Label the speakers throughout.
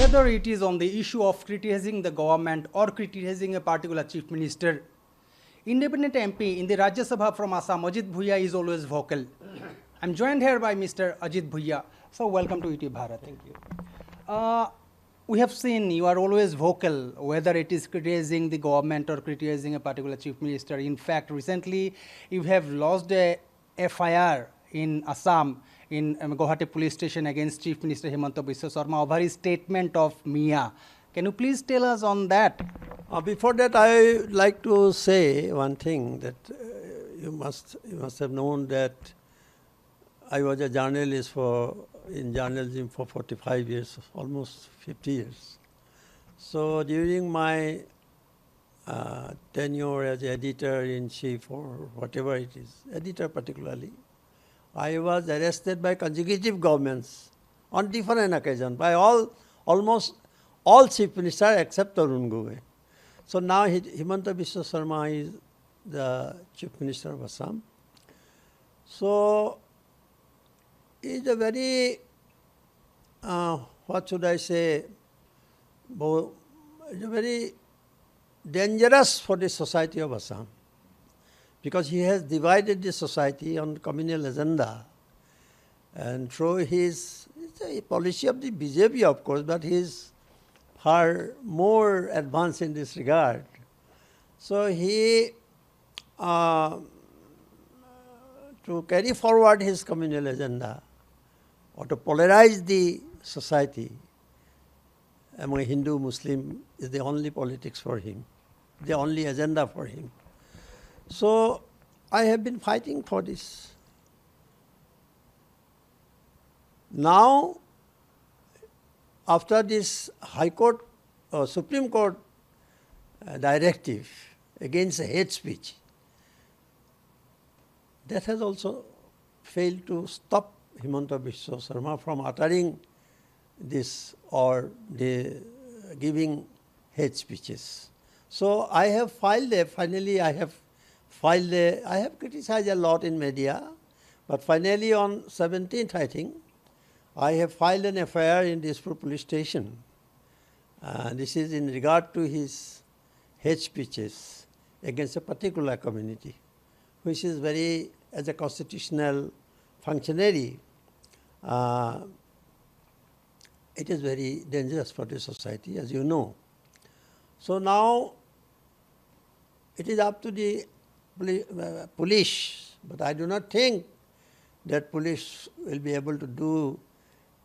Speaker 1: whether it is on the issue of criticizing the government or criticizing a particular chief minister, independent MP in the Rajya Sabha from Assam, Ajeet Bhuyan, is always vocal. I'm joined here by Mr. Ajeet Bhuyan. So welcome to ETV Bharat.
Speaker 2: Thank you.
Speaker 1: We have seen you are always vocal, whether it is criticizing the government or criticizing a particular chief minister. In fact, recently you have lodged a FIR in Assam, in Guwahati police station against Chief Minister Himanta Biswa over his statement of Miya. Can you please tell us on that?
Speaker 2: Before that, I would like to say one thing, that you must have known that I was a journalist in journalism for 45 years, almost 50 years. So during my tenure as editor-in-chief or whatever it is, editor particularly, I was arrested by consecutive governments on different occasions by almost all chief ministers except Tarun Gogoi. So now Himanta Biswa Sarma is the chief minister of Assam. So he is a very, what should I say, very dangerous for the society of Assam, because he has divided the society on communal agenda, and through it's a policy of the BJP, of course, but he is far more advanced in this regard. So he, to carry forward his communal agenda or to polarize the society among Hindu, Muslim is the only politics for him, the only agenda for him. So I have been fighting for this. Now, after this High Court or Supreme Court directive against hate speech, that has also failed to stop Himanta Biswa Sarma from uttering this or giving hate speeches. So I have finally I have criticized a lot in media, but finally on 17th, I think, I have filed an FIR in Dispur police station. This is in regard to his hate speeches against a particular community, which is very, as a constitutional functionary, it is very dangerous for the society, as you know. So now it is up to the police, but I do not think that police will be able to do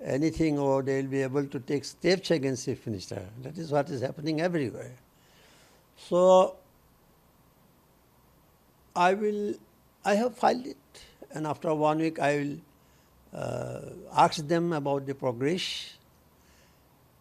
Speaker 2: anything or they will be able to take steps against Chief Minister. That is what is happening everywhere. So I have filed it, and after 1 week I will ask them about the progress,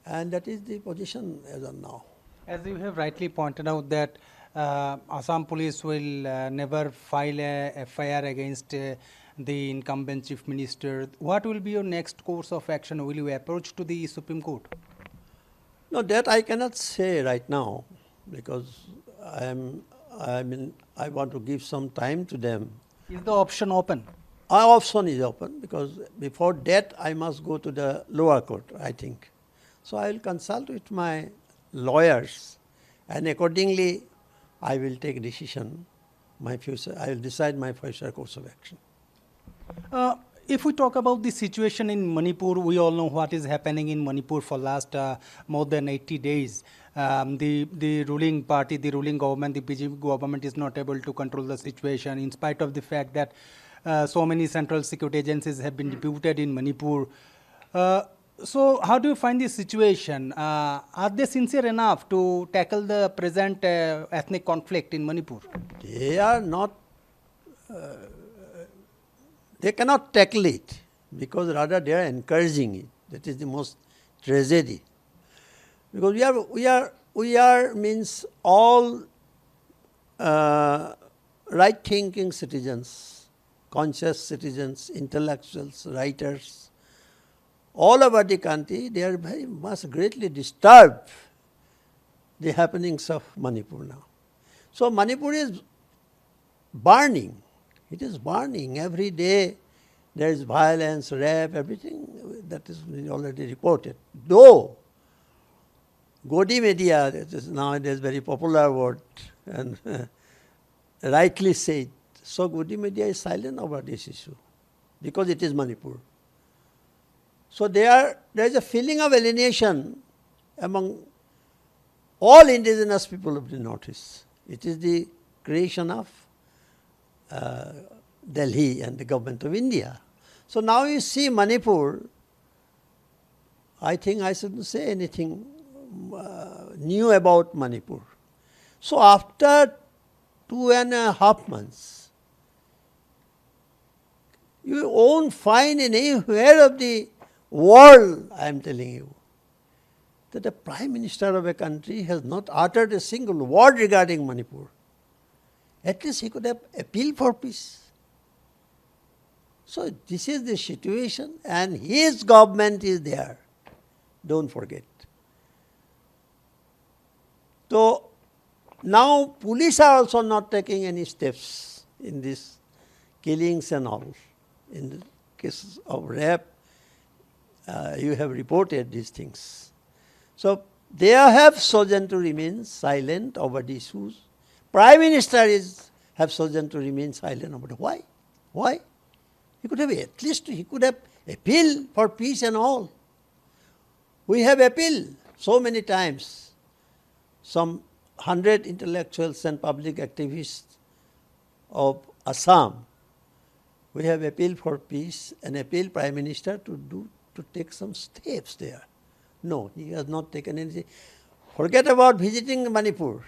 Speaker 2: and that is the position as of now.
Speaker 1: As you have rightly pointed out that Assam police will never file a FIR against the incumbent chief minister. What will be your next course of action? Will you approach to the Supreme Court?
Speaker 2: No, that I cannot say right now, because I want to give some time to them.
Speaker 1: Is the option open?
Speaker 2: Our option is open, because before that I must go to the lower court, I think. So I will consult with my lawyers, and accordingly I will take decision. I will decide my future course of action.
Speaker 1: If we talk about the situation in Manipur, we all know what is happening in Manipur for last more than 80 days. The ruling party, the ruling government, the BJP government is not able to control the situation, in spite of the fact that so many central security agencies have been deputed in Manipur. So how do you find this situation? Are they sincere enough to tackle the present ethnic conflict in Manipur?
Speaker 2: They are not, they cannot tackle it, because rather they are encouraging it. That is the most tragedy. Because we are means all right-thinking citizens, conscious citizens, intellectuals, writers, all over the country, they are very much greatly disturbed the happenings of Manipur now. So Manipur is burning. It is burning. Every day there is violence, rape, everything that is already reported. Though Gautam media, it is nowadays very popular word and rightly said. So Gautam media is silent about this issue because it is Manipur. So there is a feeling of alienation among all indigenous people of the Northeast. It is the creation of Delhi and the government of India. So now you see Manipur, I think I shouldn't say anything new about Manipur. So after 2.5 months, you won't find anywhere of the world, I am telling you, that the Prime Minister of a country has not uttered a single word regarding Manipur. At least he could have appealed for peace. So this is the situation and his government is there. Don't forget. So now police are also not taking any steps in these killings and all. In the cases of rape, you have reported these things. So they have chosen to remain silent over the issues. Prime Minister have chosen to remain silent about it. Why? Why? He could have at least appealed for peace and all. We have appealed so many times. Some 100 intellectuals and public activists of Assam, we have appealed for peace and appealed Prime Minister to take some steps there. No, he has not taken anything. Forget about visiting Manipur.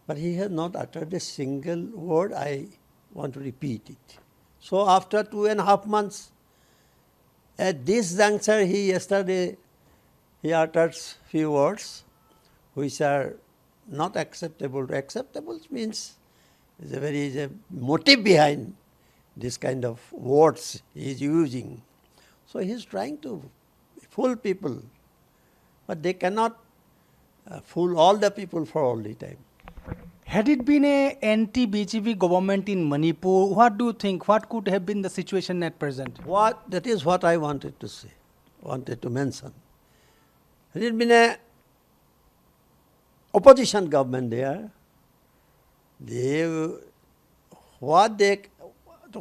Speaker 2: But he has not uttered a single word. I want to repeat it. So after 2.5 months, at this juncture, yesterday he uttered few words which are not acceptable. Acceptable means there is a motive behind this kind of words he is using. So he is trying to fool people, but they cannot fool all the people for all the time.
Speaker 1: Had it been a anti-BJP government in Manipur, what do you think? What could have been the situation at present?
Speaker 2: That is what I wanted to say, wanted to mention. Had it been a opposition government there, to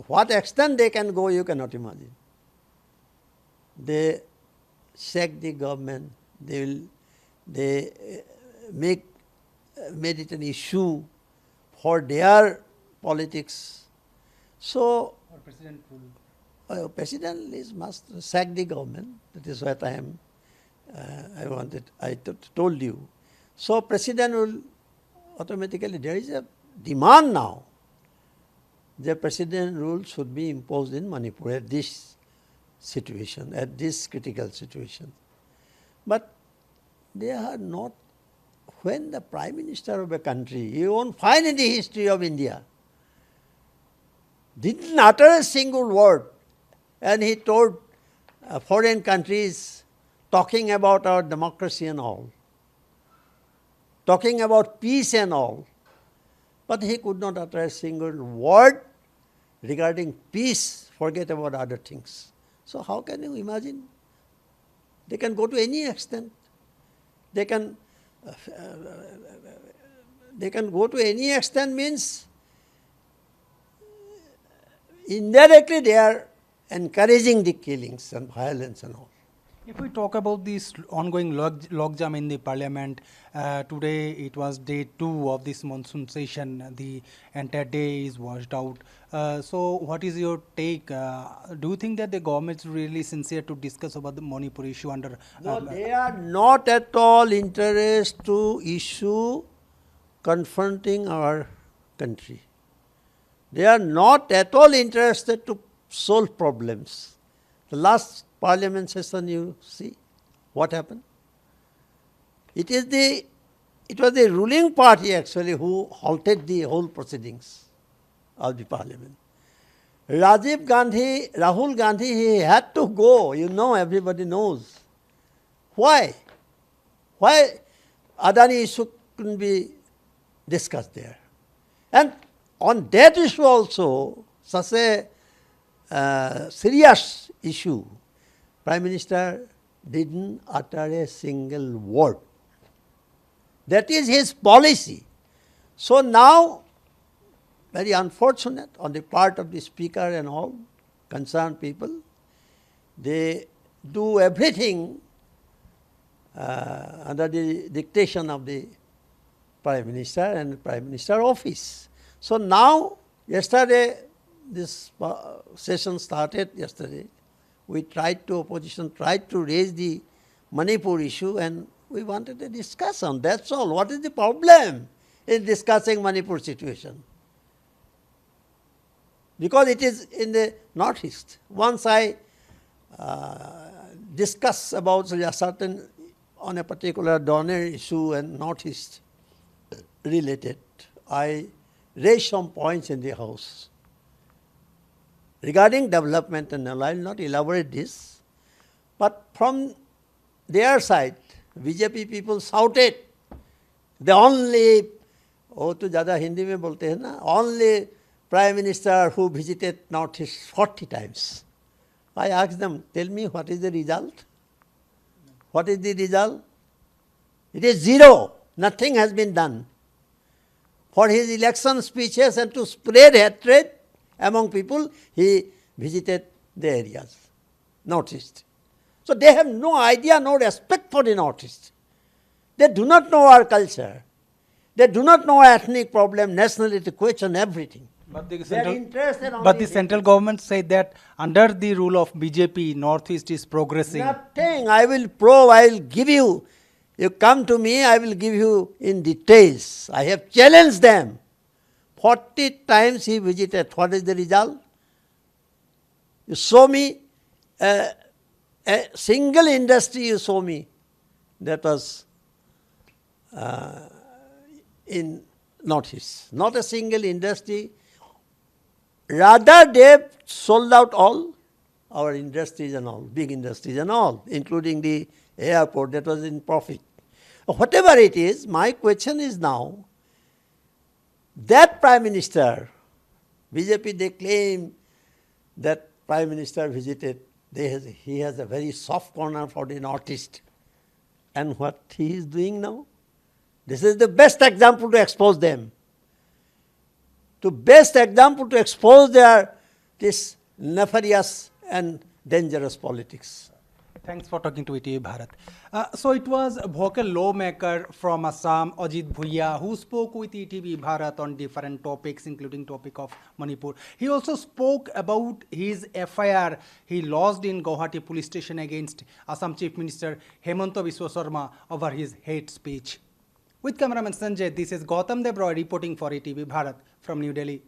Speaker 2: what extent they can go, you cannot imagine. They sack the government, they made it an issue for their politics. So, President must sack the government. That is what I told you. So, President will automatically, there is a demand now. The President rule should be imposed in Manipur at this situation, at this critical situation. But they are not. When the Prime Minister of a country, you won't find in the history of India, didn't utter a single word, and he told foreign countries, talking about our democracy and all, talking about peace and all, but he could not utter a single word regarding peace, forget about other things. So how can you imagine? They can go to any extent. They can go to any extent means indirectly they are encouraging the killings and violence and all.
Speaker 1: If we talk about this ongoing logjam in the parliament, today it was day 2 of this monsoon session. The entire day is washed out. So what is your take? Do you think that the government is really sincere to discuss about the Manipur issue under...
Speaker 2: No, they are not at all interested to issue confronting our country. They are not at all interested to solve problems. The last parliament session, you see what happened. It was the ruling party actually who halted the whole proceedings of the parliament. Rahul Gandhi, he had to go. You know, everybody knows. Why? Why Adani issue couldn't be discussed there? And on that issue also, such a serious issue, Prime Minister didn't utter a single word. That is his policy. So now, very unfortunate on the part of the speaker and all concerned people, they do everything under the dictation of the Prime Minister and Prime Minister office. So now, yesterday, this session started yesterday. Opposition tried to raise the Manipur issue, and we wanted to discuss on. That's all. What is the problem in discussing Manipur situation? Because it is in the northeast. Once I discuss about a certain, on a particular donor issue and northeast related, I raised some points in the house regarding development, and I will not elaborate this. But from their side, BJP people shouted, the only, to ज़्यादा हिंदी में बोलते हैं ना, only Prime Minister who visited Northeast 40 times. I asked them, tell me what is the result? What is the result? It is zero. Nothing has been done. For his election speeches and to spread hatred among people, he visited the areas, Northeast. So they have no idea, no respect for the Northeast. They do not know our culture. They do not know our ethnic problem, nationality question, everything.
Speaker 1: But the
Speaker 2: They are interested only
Speaker 1: but the
Speaker 2: in
Speaker 1: central government said that under the rule of BJP, Northeast is progressing.
Speaker 2: nothing. I will give you. You come to me, I will give you in details. I have challenged them. 40 times he visited. What is the result? You show me a single industry, you show me that was in Northeast. Not a single industry. Rather, they sold out all our industries and all, big industries and all, including the airport that was in profit. Whatever it is, my question is now, that Prime Minister, BJP, they claim that Prime Minister visited, he has a very soft corner for the Northeast. And what he is doing now? This is the best example to expose them. The best example to expose this nefarious and dangerous politics.
Speaker 1: Thanks for talking to ETV Bharat. So it was a vocal lawmaker from Assam, Ajeet Kumar Bhuyan, who spoke with ETV Bharat on different topics, including topic of Manipur. He also spoke about his FIR he lodged in Guwahati police station against Assam Chief Minister Himanta Biswa over his hate speech. With cameraman Sanjay, this is Gautam Debroy reporting for ETV Bharat from New Delhi.